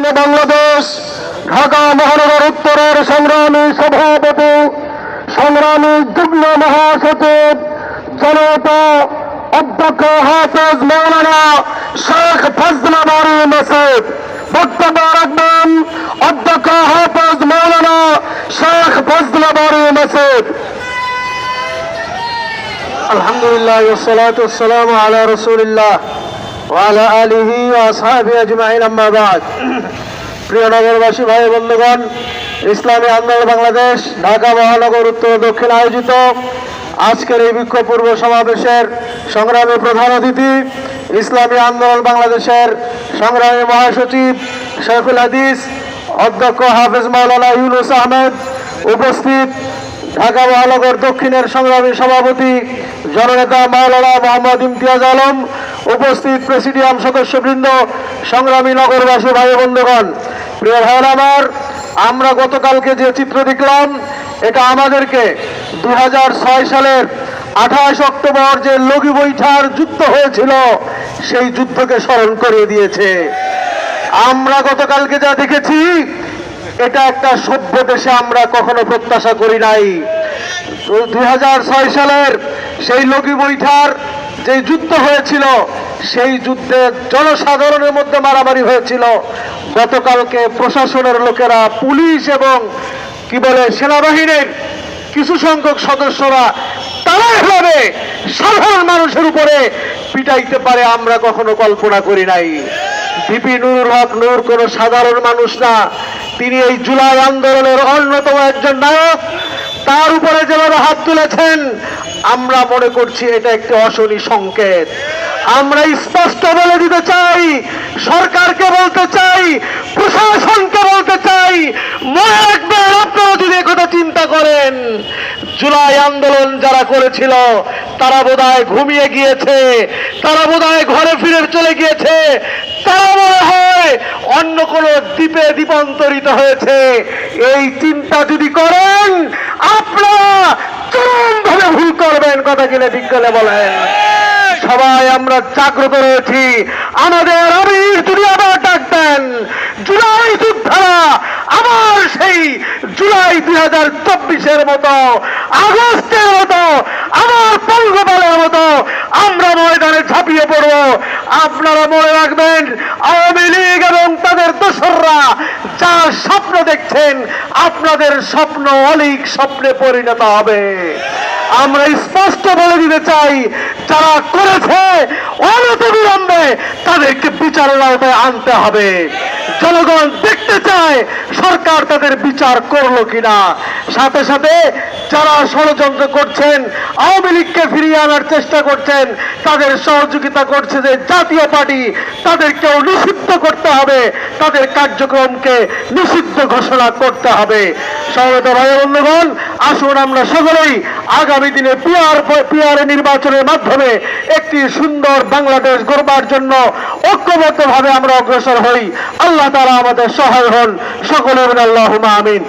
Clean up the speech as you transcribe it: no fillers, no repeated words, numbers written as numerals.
বাংলাদেশ ঢাকা মহানগর উত্তরের সংগ্রামী সভাপতি সংগ্রামী যুগ্ম মহাসচিব জনতা অধ্যক্ষ হাফেজ মৌলানা শেখ ফজল বারী মাসুদ বক্তব্য রাখবেন অধ্যক্ষ হাফেজ মৌলানা শেখ ফজল বারী মাসুদ। আলহামদুলিল্লাহ ওয়াসসালাতু ওয়াসসালামু আলা রাসূলিল্লাহ ওয়া আলা আলিহি ওয়া আসহাবিহি আজমাইন, আম্মা বা'দ। প্রিয় নগরবাসী ভাই বন্ধুগণ, ইসলামী আন্দোলন বাংলাদেশ ঢাকা মহানগর উত্তর দক্ষিণ আয়োজিত আজকের এই বিক্ষোভ পূর্ব সমাবেশের সংগ্রামী প্রধান অতিথি ইসলামী আন্দোলন বাংলাদেশের সংগ্রামী মহাসচিব শেখুল হাদিস অধ্যক্ষ হাফেজ মাওলানা ইউনুস আহমেদ, উপস্থিত ঢাকা মহানগর দক্ষিণের সংগ্রামী সভাপতি জননেতা মাওলানা মোহাম্মদ ইমতিয়াজ আলম, উপস্থিত প্রেসিডিয়াম সদস্যবৃন্দ, সংগ্রামী নগরবাসী ভাই বন্ধুগণ, প্রিয় ভাইয়েরা আমার, আমরা গতকালকে যে চিত্র দেখলাম এটা আমাদেরকে 2006 সালের 28 অক্টোবর যে লগি বৈঠার যুদ্ধ হয়েছিল সেই যুদ্ধকে স্মরণ করিয়ে দিয়েছে। আমরা গতকালকে যা দেখেছি এটা একটা সভ্য দেশে আমরা কখনো প্রত্যাশা করি নাই। 2006 সালের সেই লগি বৈঠার যে যুদ্ধ হয়েছিল সেই যুদ্ধে জনসাধারণের মধ্যে মারামারি হয়েছিল। গতকালকে প্রশাসনের লোকেরা, পুলিশ এবং সেনাবাহিনীর কিছু সংখ্যক সদস্যরা তারা এভাবে সাধারণ মানুষের উপরে পিটাইতে পারে আমরা কখনো কল্পনা করি নাই। ভিপি নুরুল হক নূর কোন সাধারণ মানুষ না, তিনি এই জুলাই আন্দোলনের অন্যতম একজন নায়ক। তার উপরে যেভাবে হাত তুলেছেন আমরা মনে করছি এটা একটি অশনি সংকেত। আমরা স্পষ্ট বলে দিতে চাই, সরকারকে বলতে চাই, প্রশাসনকে বলতে চাই, মনে রাখবেন আপনারা যদি একথা চিন্তা করেন, জুলাই আন্দোলন যারা করেছিল তারা বোধহয় ঘুমিয়ে গিয়েছে, তারা বোধহয় ঘরে ফিরে চলে গিয়েছে, তারা মনে হয় অন্য কোনো দ্বীপে দ্বীপান্তরিত হয়েছে। এই চিন্তা যদি করেন আপনারা চরমভাবে ভুল করবেন। কথা কিনে বিজ্ঞানে বলেন, সবাই আমরা জাগ্রত রয়েছি। আমাদের আমির যদি আবার ডাক দেন, জুলাই যোদ্ধারা আবার সেই জুলাই 2024-এর মতো, আগস্টের মতো, আবার পঙ্গপালের মতো আমরা ময়দানে ঝাঁপিয়ে পড়ব। আপনারা মনে রাখবেন, আওয়ামী লীগ এবং তাদের দোসররা যা স্বপ্ন দেখছেন আপনাদের স্বপ্ন অলীক স্বপ্নে পরিণত হবে। আমরা স্পষ্ট বলে দিতে চাই, যারা করেছে অনতিবিলম্বে তাদেরকে বিচারের আওতায় আনতে হবে। জনগণ দেখতে চায় সরকার তাদের বিচার করলো কিনা। সাথে সাথে যারা ষড়যন্ত্র করছেন, আওয়ামী লীগকে ফিরিয়ে আনার চেষ্টা করছেন, তাদের সহযোগিতা করছে যে জাতীয় পার্টি, তাদেরকেও নিষিদ্ধ করতে হবে, তাদের কার্যক্রমকে নিষিদ্ধ ঘোষণা করতে হবে। সমবেত ভাই বন্ধুগণ, আসুন আমরা সকলেই আগামী দিনে পিআর নির্বাচনের মাধ্যমে একটি সুন্দর বাংলাদেশ গড়বার জন্য ঐক্যবদ্ধভাবে আমরা অগ্রসর হই। আল্লাহ তাআলা আমাদের সহায় হন। সকলে বলেন আল্লাহুম্মা আমিন।